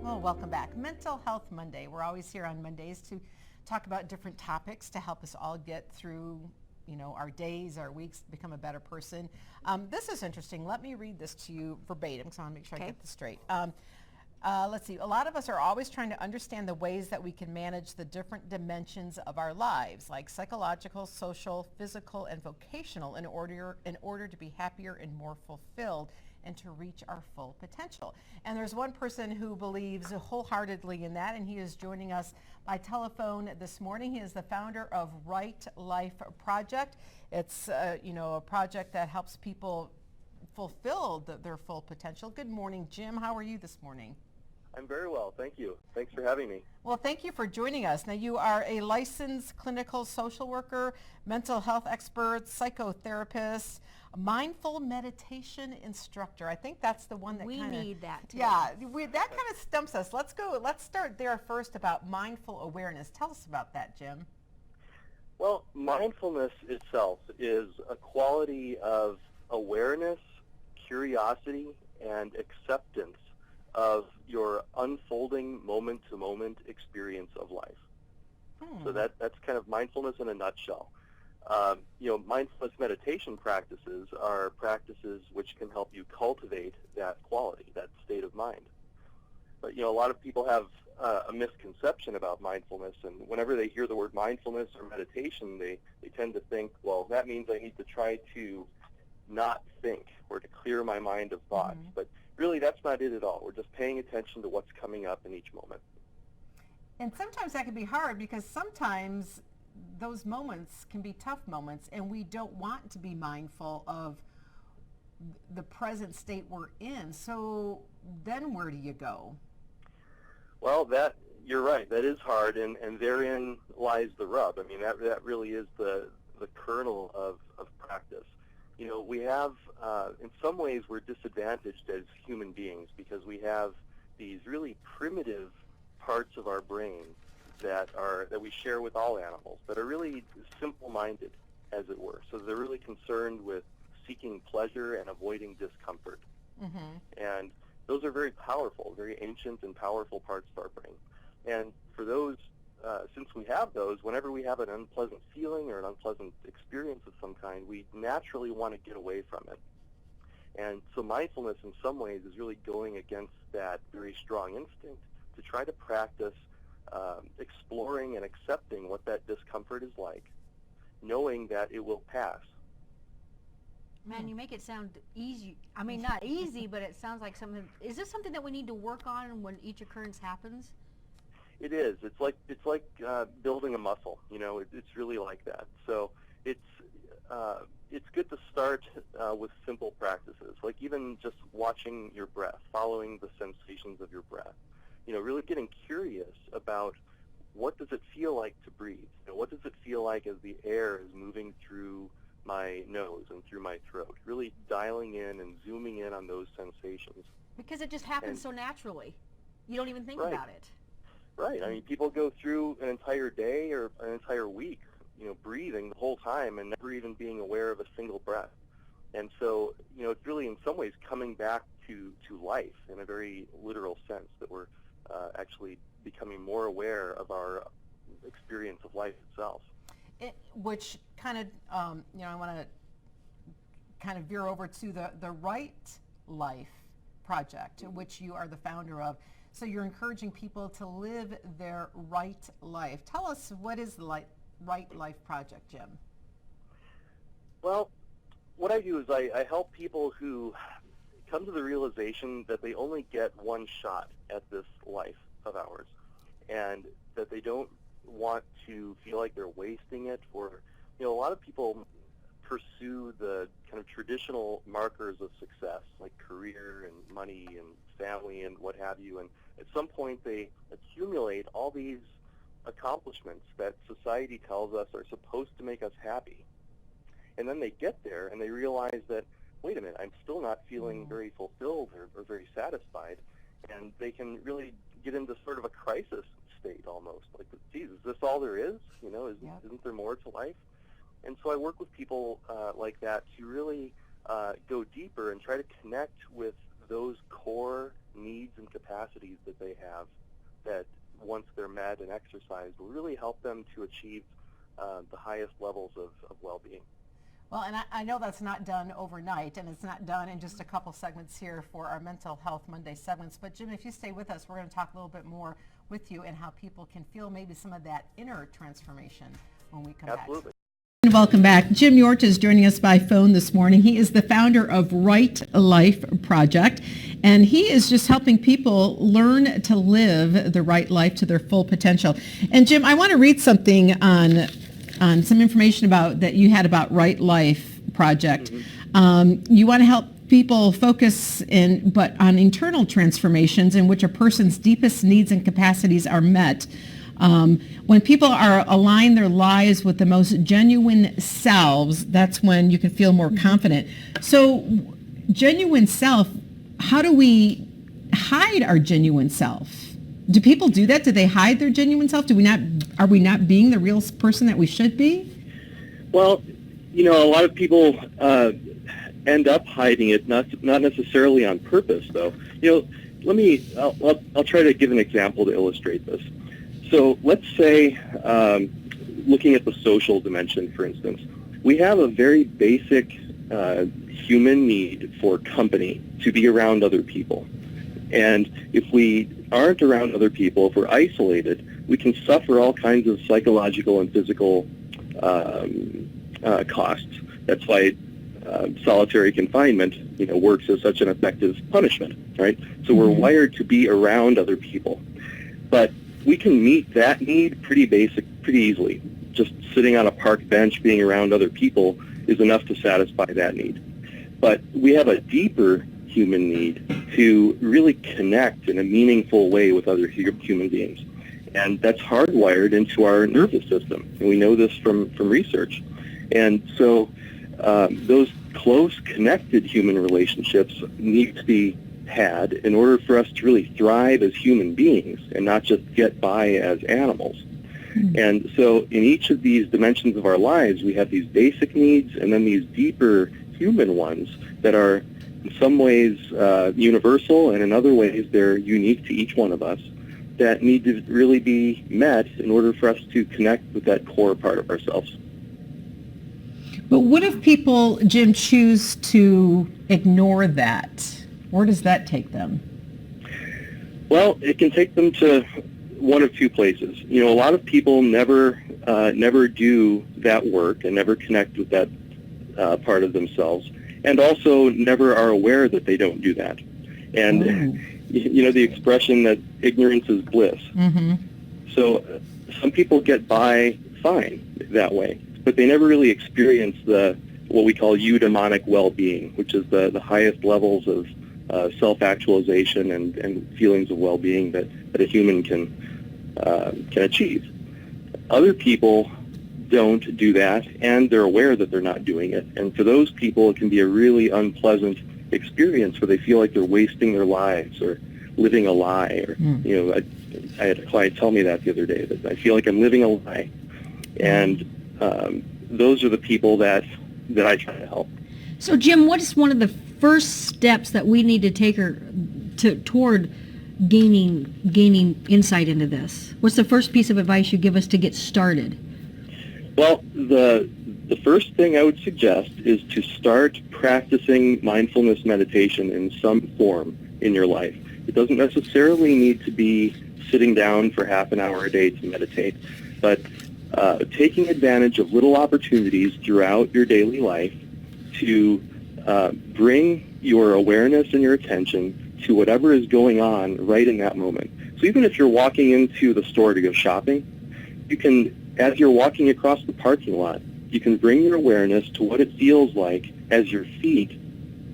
Well, welcome back. Mental Health Monday. We're always here on Mondays to talk about different topics to help us all get through, our days, our weeks, become a better person. This is interesting. Let me read this to you verbatim because I want to make sure I get this straight. Let's see. A lot of us are always trying to understand the ways that we can manage the different dimensions of our lives, like psychological, social, physical, and vocational, in order to be happier and more fulfilled and to reach our full potential. And there's one person who believes wholeheartedly in that, and he is joining us by telephone this morning. He is the founder of Right Life Project. It's a project that helps people fulfill their full potential. Good morning, Jim. How are you this morning? I'm very well, thank you. Thanks for having me. Well, thank you for joining us. Now, you are a licensed clinical social worker, mental health expert, psychotherapist, mindful meditation instructor. I think that's the one that we need that today. Yeah, that kind of stumps us. Let's start there first about mindful awareness. Tell us about that, Jim. Well, mindfulness itself is a quality of awareness, curiosity, and acceptance of your unfolding moment-to-moment experience of life. So that's kind of mindfulness in a nutshell. Mindfulness meditation practices are practices which can help you cultivate that quality, that state of mind. But, a lot of people have a misconception about mindfulness, and whenever they hear the word mindfulness or meditation, they tend to think, well, that means I need to try to not think or to clear my mind of thoughts. But really, that's not it at all. We're just paying attention to what's coming up in each moment. And sometimes that can be hard because sometimes those moments can be tough moments, and we don't want to be mindful of the present state we're in. So then where do you go? Well, you're right. That is hard, and therein lies the rub. I mean, that really is the kernel of practice. We have, in some ways, we're disadvantaged as human beings because we have these really primitive parts of our brain that we share with all animals that are really simple-minded, as it were. So they're really concerned with seeking pleasure and avoiding discomfort. And those are very powerful, very ancient and powerful parts of our brain. And for those, since we have those, whenever we have an unpleasant feeling or an unpleasant experience of some kind, we naturally want to get away from it. And so mindfulness in some ways is really going against that very strong instinct to try to practice exploring and accepting what that discomfort is like, knowing that it will pass. Man, you make it sound easy. I mean, not easy, but it sounds like something. Is this something that we need to work on when each occurrence happens? It is. It's like building a muscle. It's really like that. So it's good to start with simple practices, like even just watching your breath, following the sensations of your breath. Really getting curious about what does it feel like to breathe. What does it feel like as the air is moving through my nose and through my throat. Really dialing in and zooming in on those sensations. Because it just happens so naturally. You don't even think about it. Right. I mean, people go through an entire day or an entire week, breathing the whole time and never even being aware of a single breath. And so, it's really in some ways coming back to life in a very literal sense that we're actually becoming more aware of our experience of life itself. Which kind of, I want to kind of veer over to the Right Life Project, which you are the founder of. So you're encouraging people to live their right life. Tell us, what is the Right Life Project, Jim? Well, what I do is I help people who come to the realization that they only get one shot at this life of ours, and that they don't want to feel like they're wasting it. For a lot of people pursue the kind of traditional markers of success, like career and money and family and what have you, and at some point they accumulate all these accomplishments that society tells us are supposed to make us happy. And then they get there and they realize that, wait a minute, I'm still not feeling very fulfilled or very satisfied. And they can really get into sort of a crisis state almost. Like, geez, is this all there is? Isn't there more to life? And so I work with people like that to really go deeper and try to connect with those core needs and capacities that they have, that once they're met and exercised, will really help them to achieve the highest levels of well-being. Well, and I know that's not done overnight, and it's not done in just a couple segments here for our Mental Health Monday segments. But Jim, if you stay with us, we're going to talk a little bit more with you and how people can feel maybe some of that inner transformation when we come Absolutely. back. Welcome back. Jim Hjort is joining us by phone this morning. He is the founder of Right Life Project, and he is just helping people learn to live the right life to their full potential. And Jim, I want to read something on some information about that you had about Right Life Project. Mm-hmm. You want to help people focus on internal transformations in which a person's deepest needs and capacities are met. When people are align their lives with the most genuine selves, that's when you can feel more confident. So, genuine self, how do we hide our genuine self? Do people do that? Do they hide their genuine self? Are we not being the real person that we should be? Well, a lot of people end up hiding it, not necessarily on purpose, though. I'll try to give an example to illustrate this. So let's say, looking at the social dimension, for instance, we have a very basic human need for company, to be around other people. And if we aren't around other people, if we're isolated, we can suffer all kinds of psychological and physical costs. That's why solitary confinement, works as such an effective punishment, right? So we're wired to be around other people. But we can meet that need pretty easily. Just sitting on a park bench, being around other people is enough to satisfy that need. But we have a deeper human need to really connect in a meaningful way with other human beings. And that's hardwired into our nervous system. And we know this from research. And so those close, connected human relationships need to be had in order for us to really thrive as human beings and not just get by as animals. And so in each of these dimensions of our lives, we have these basic needs and then these deeper human ones that are in some ways universal, and in other ways they're unique to each one of us, that need to really be met in order for us to connect with that core part of ourselves. But what if people, Jim, choose to ignore that? Where does that take them? Well, it can take them to one of two places. A lot of people never do that work and never connect with that part of themselves, and also never are aware that they don't do that. And the expression that ignorance is bliss. Mm-hmm. So some people get by fine that way, but they never really experience what we call eudaimonic well-being, which is the highest levels of self-actualization and feelings of well-being that a human can achieve. Other people don't do that, and they're aware that they're not doing it. And for those people, it can be a really unpleasant experience where they feel like they're wasting their lives or living a lie. Or I had a client tell me that the other day, that I feel like I'm living a lie. And those are the people that I try to help. So, Jim, what is one of the first steps that we need to take toward gaining insight into this? What's the first piece of advice you give us to get started? Well, the first thing I would suggest is to start practicing mindfulness meditation in some form in your life. It doesn't necessarily need to be sitting down for half an hour a day to meditate, but taking advantage of little opportunities throughout your daily life to bring your awareness and your attention to whatever is going on right in that moment. So even if you're walking into the store to go shopping, you can, as you're walking across the parking lot, you can bring your awareness to what it feels like as your feet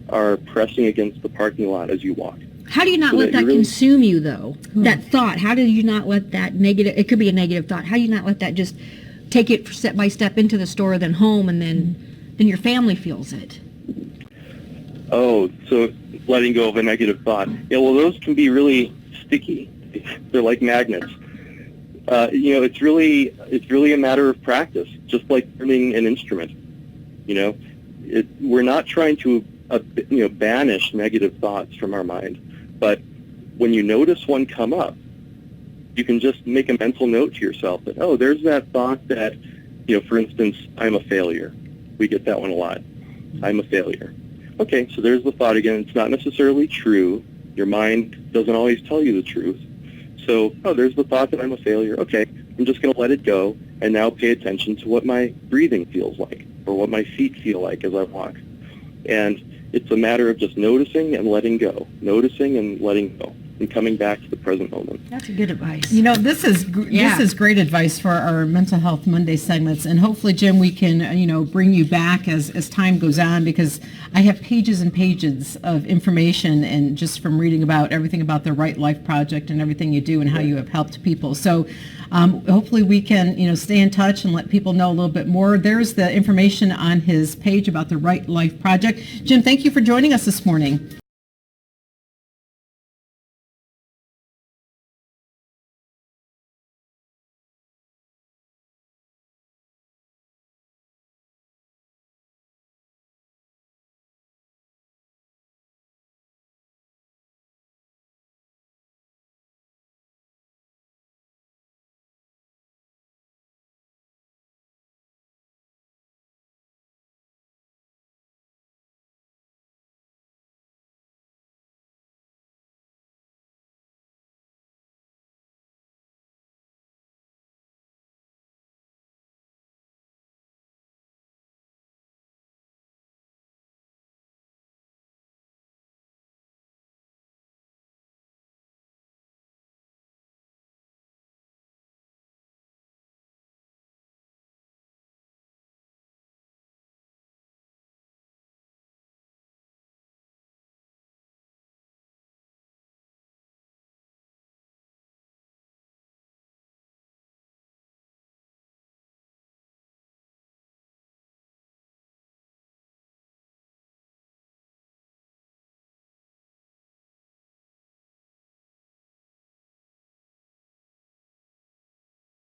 are pressing against the parking lot as you walk. How do you not let that consume you, though? That thought, how do you not let that negative, it could be a negative thought, how do you not let that just take it step by step into the store, then home, and then your family feels it? Oh, so letting go of a negative thought. Yeah, well, those can be really sticky. They're like magnets. It's really a matter of practice, just like learning an instrument. We're not trying to banish negative thoughts from our mind. But when you notice one come up, you can just make a mental note to yourself that, oh, there's that thought that, for instance, I'm a failure. We get that one a lot. I'm a failure. Okay, so there's the thought again. It's not necessarily true. Your mind doesn't always tell you the truth. So, oh, there's the thought that I'm a failure. Okay, I'm just going to let it go and now pay attention to what my breathing feels like or what my feet feel like as I walk. And it's a matter of just noticing and letting go, noticing and letting go, and coming back to the present moment. That's a good advice. This is great advice for our Mental Health Monday segments, and hopefully, Jim, we can bring you back as time goes on, because I have pages and pages of information, and just from reading about everything about the Right Life Project and everything you do and how you have helped people. So hopefully we can stay in touch and let people know a little bit more. There's the information on his page about the Right Life Project. Jim, thank you for joining us this morning.